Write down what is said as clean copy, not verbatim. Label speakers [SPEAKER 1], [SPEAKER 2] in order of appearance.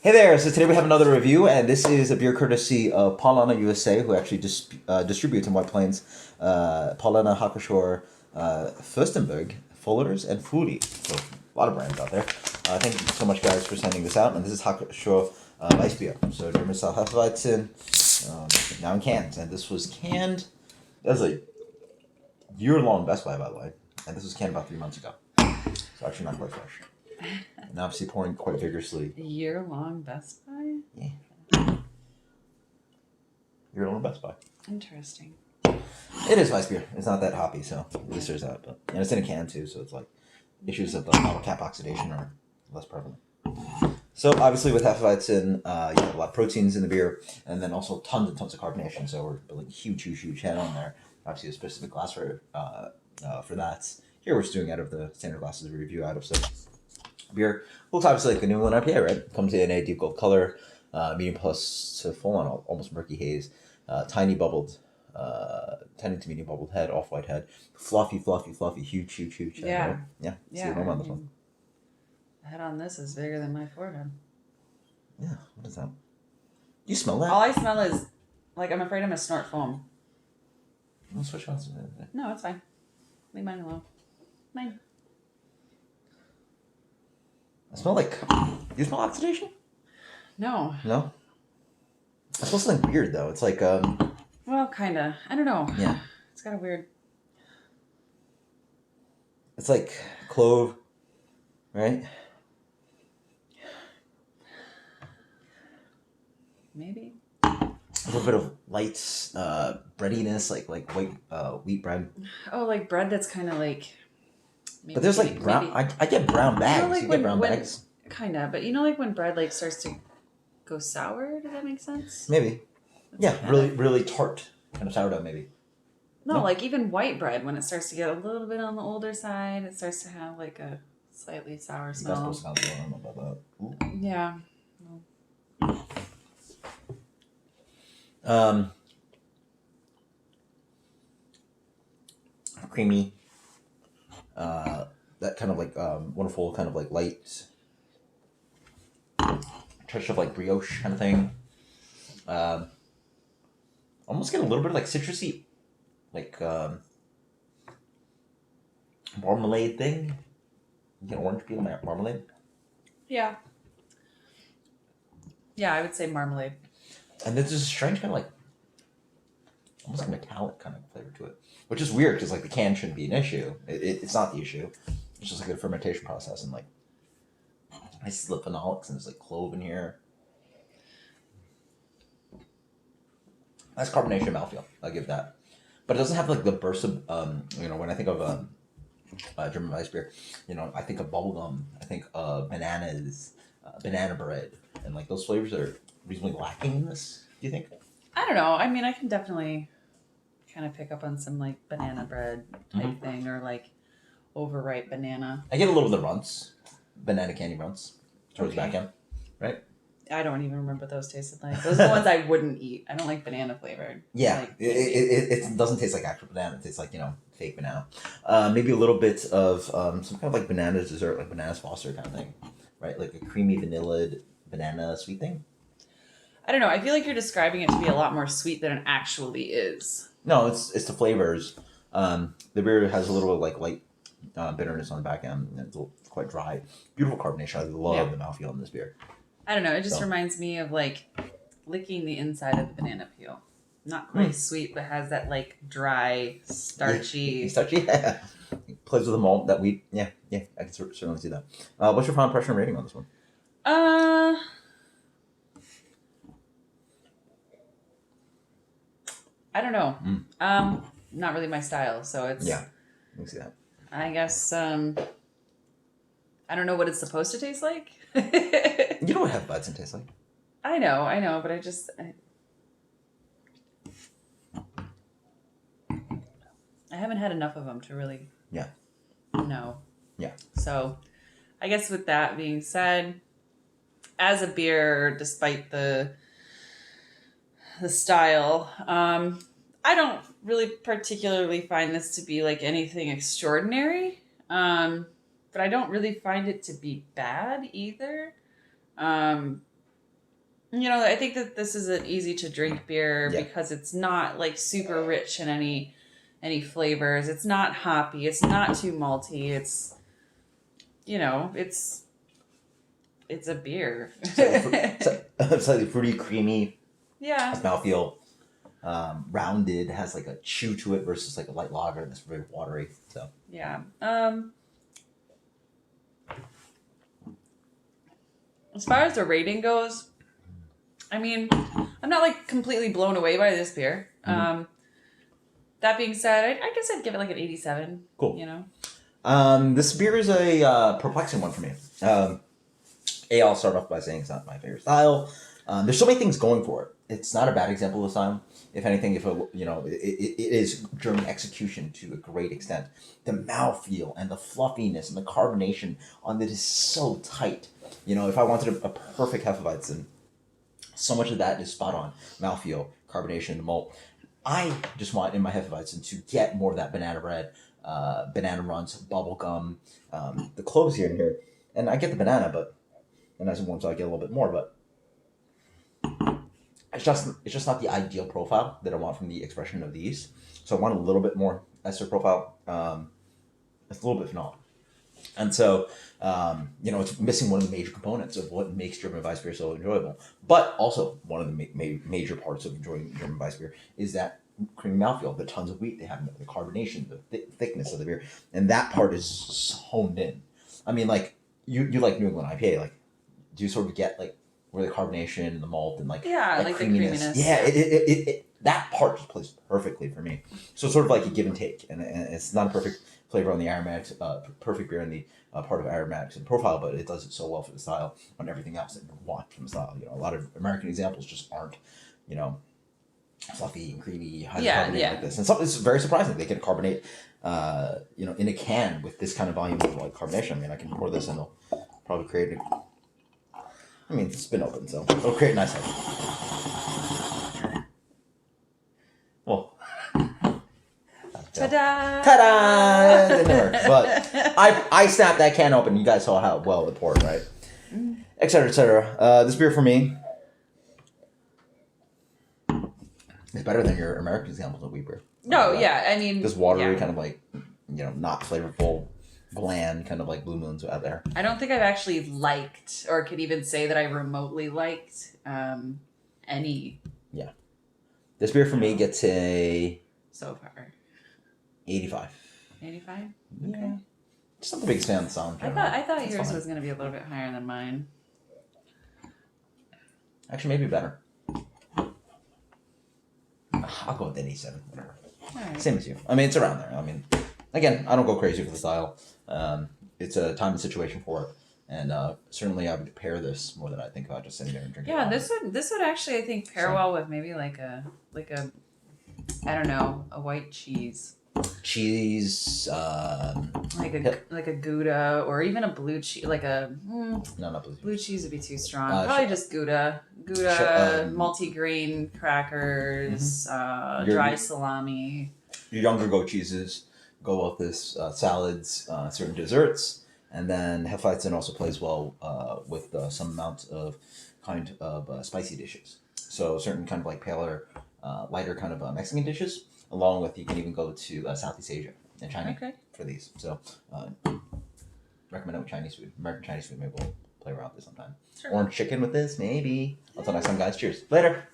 [SPEAKER 1] Hey there! So today we have another review, and this is a beer courtesy of Paulana USA, who actually distributes in White Plains. Paulana, Hacker-Pschorr, Fürstenberg, Fuller's, and Foodie. So a lot of brands out there. Thank you so much, guys, for sending this out. And this is Hacker-Pschorr Weisse beer. So German style Hefeweizen, now in cans. And this was canned. That was a year-long Best Buy, by the way. And this was canned about 3 months ago. So actually not quite fresh. And obviously pouring quite vigorously.
[SPEAKER 2] A year-long Best Buy?
[SPEAKER 1] Yeah. Year-long Best Buy.
[SPEAKER 2] Interesting.
[SPEAKER 1] It is Weiss beer. It's not that hoppy, so at least there's that. And it's in a can, too, so it's like issues of the bottle cap oxidation are less prevalent. So obviously with Hefeweizen, you have a lot of proteins in the beer, and then also tons and tons of carbonation, so we're building a huge head on there. Obviously a specific glass for that. Here we're just doing out of the standard glasses we review out of, so beer looks obviously like a New England IPA, right? Comes in a deep gold color, medium plus to full on almost murky haze, tiny to medium bubbled head, off white head, fluffy, huge head.
[SPEAKER 2] Yeah,
[SPEAKER 1] right? Yeah. See the aroma on this one.
[SPEAKER 2] The head on this is bigger than my forehead.
[SPEAKER 1] Yeah, what is that? Do you smell that?
[SPEAKER 2] All I smell is like I'm afraid I'm gonna snort foam.
[SPEAKER 1] Let's switch on.
[SPEAKER 2] No, it's fine. Leave mine alone. Mine.
[SPEAKER 1] I smell like. Do you smell oxidation?
[SPEAKER 2] No.
[SPEAKER 1] No. I smell something weird though. It's like
[SPEAKER 2] Well, kinda. I don't know.
[SPEAKER 1] Yeah.
[SPEAKER 2] It's got a weird.
[SPEAKER 1] It's like clove, right?
[SPEAKER 2] Maybe.
[SPEAKER 1] A little bit of light breadiness, like white wheat bread.
[SPEAKER 2] Oh, like bread that's kind of like.
[SPEAKER 1] Maybe, but there's like brown. I get brown bags. You know, like you get brown bags.
[SPEAKER 2] Kinda, but you know, like when bread like starts to go sour. Does that make sense?
[SPEAKER 1] Maybe. That's really tart kind of sourdough, maybe.
[SPEAKER 2] No, like even white bread, when it starts to get a little bit on the older side, it starts to have like a slightly sour smell.
[SPEAKER 1] That's supposed to sound about that. Ooh.
[SPEAKER 2] Yeah.
[SPEAKER 1] Creamy. That kind of like wonderful kind of like light touch of like brioche kind of thing. Almost get a little bit of like citrusy, like marmalade thing. You get orange peel marmalade.
[SPEAKER 2] Yeah. Yeah, I would say marmalade.
[SPEAKER 1] And there's this strange kind of like almost like metallic kind of flavor to it, which is weird because like the can shouldn't be an issue. It's not the issue. It's just like a fermentation process, and like I see the phenolics and there's like clove in here. Nice carbonation mouthfeel. I'll give that, but it doesn't have like the burst of when I think of German Weiss beer, I think of bubblegum. I think of bananas, banana bread, and like those flavors are reasonably lacking in this. Do you think?
[SPEAKER 2] I don't know. I mean, I can definitely kind of pick up on some like banana bread type thing, or like overripe banana.
[SPEAKER 1] I get a little bit of runts, banana candy runts towards the back end, right?
[SPEAKER 2] I don't even remember what those tasted like. Those are the ones I wouldn't eat. I don't like banana flavored.
[SPEAKER 1] Yeah,
[SPEAKER 2] like,
[SPEAKER 1] it doesn't taste like actual banana. It tastes like fake banana. Maybe a little bit of some kind of like banana dessert, like bananas Foster kind of thing, right? Like a creamy vanilla banana sweet thing.
[SPEAKER 2] I don't know. I feel like you're describing it to be a lot more sweet than it actually is.
[SPEAKER 1] No, it's the flavors. The beer has a little like light bitterness on the back end, and it's quite dry. Beautiful carbonation. I love the mouthfeel in this beer.
[SPEAKER 2] I don't know. It just reminds me of like licking the inside of the banana peel. Not quite sweet, but has that like dry, starchy.
[SPEAKER 1] Yeah. Plays with the malt, that wheat. Yeah. I can certainly see that. What's your final impression and rating on this one?
[SPEAKER 2] I don't know. Not really my style, so it's.
[SPEAKER 1] Yeah, I can see that.
[SPEAKER 2] I guess I don't know what it's supposed to taste like.
[SPEAKER 1] You know what Hefeweizen tastes like?
[SPEAKER 2] I know, but I haven't had enough of them to really know.
[SPEAKER 1] Yeah.
[SPEAKER 2] So I guess with that being said, as a beer, despite the style, I don't really particularly find this to be like anything extraordinary. But I don't really find it to be bad either. You know, I think that this is an easy to drink beer
[SPEAKER 1] Yeah.
[SPEAKER 2] because it's not like super rich in any flavors. It's not hoppy. It's not too malty. It's, you know, it's a beer.
[SPEAKER 1] Slightly fruity, creamy.
[SPEAKER 2] Yeah.
[SPEAKER 1] Has mouthfeel. Rounded, has like a chew to it versus like a light lager that's very watery. So
[SPEAKER 2] Yeah. As far as the rating goes, I mean, I'm not like completely blown away by this beer.
[SPEAKER 1] Mm-hmm.
[SPEAKER 2] That being said, I guess I'd give it like an 87.
[SPEAKER 1] Cool.
[SPEAKER 2] You know.
[SPEAKER 1] This beer is a perplexing one for me. I'll start off by saying it's not my favorite style. There's so many things going for it. It's not a bad example of style. If anything, it is German execution to a great extent. The mouthfeel and the fluffiness and the carbonation on it is so tight. You know, if I wanted a perfect Hefeweizen, so much of that is spot on. Mouthfeel, carbonation, the malt. I just want in my Hefeweizen to get more of that banana bread, banana runs, bubble gum, the cloves here and here. And I get the banana, and as it warms out, I get a little bit more, but it's just not the ideal profile that I want from the expression of these. So I want a little bit more ester profile. It's a little bit phenolic. And so, it's missing one of the major components of what makes German Weiss beer so enjoyable. But also, one of the major parts of enjoying German Weiss beer is that creamy mouthfeel, the tons of wheat they have, the carbonation, the thickness of the beer. And that part is honed in. I mean, like, you like New England IPA, like, do you sort of get, like, where the carbonation and the malt and, like,
[SPEAKER 2] like
[SPEAKER 1] creaminess.
[SPEAKER 2] the creaminess.
[SPEAKER 1] Yeah, it that part just plays perfectly for me. So it's sort of like a give and take. And it's not a perfect flavor on the aromatics, perfect beer in the part of aromatics and profile, but it does it so well for the style on everything else that you want from the style. You know, a lot of American examples just aren't, fluffy and creamy, highly carbonated like this. And it's very surprising they can carbonate, in a can with this kind of volume of like carbonation. I mean, I can pour this and it'll probably create it's been open, so it'll create a nice head. Well,
[SPEAKER 2] Ta-da!
[SPEAKER 1] Ta-da! Didn't work, but I snapped that can open. You guys saw how well it poured, right? Et cetera, et cetera. This beer for me is better than your American examples of wheat beer.
[SPEAKER 2] No, yeah, I mean,
[SPEAKER 1] this watery kind of like, not flavorful, bland kind of like Blue Moons out there.
[SPEAKER 2] I don't think I've actually liked or could even say that I remotely liked any.
[SPEAKER 1] Yeah, this beer for me gets a
[SPEAKER 2] so far
[SPEAKER 1] 85.
[SPEAKER 2] 85.
[SPEAKER 1] Yeah.
[SPEAKER 2] Okay.
[SPEAKER 1] Just not the biggest fan of the sound.
[SPEAKER 2] I thought yours was going to be a little bit higher than mine.
[SPEAKER 1] Actually, maybe better. I'll go with 87. Whatever.
[SPEAKER 2] Right.
[SPEAKER 1] Same as you. I mean, it's around there. I mean, again, I don't go crazy for the style. It's a time and situation for it, and certainly I would pair this more than I think about just sitting there and drinking.
[SPEAKER 2] Yeah, this would actually, I think, pair well with maybe like a I don't know, a white cheese.
[SPEAKER 1] Cheese.
[SPEAKER 2] Like a Gouda or even a blue cheese, like a
[SPEAKER 1] No, not blue cheese.
[SPEAKER 2] Blue cheese would be too strong. Probably just Gouda, multigrain crackers, dry salami.
[SPEAKER 1] Your younger goat cheeses go with this salads, certain desserts, and then Hefeweizen also plays well with some amount of kind of spicy dishes. So certain kind of like paler, lighter kind of Mexican dishes, along with you can even go to Southeast Asia and China for these. So recommend it with Chinese food. American Chinese food, maybe we'll play around with this sometime. Sure. Orange chicken with this, maybe. Until next time, guys. Cheers. Later.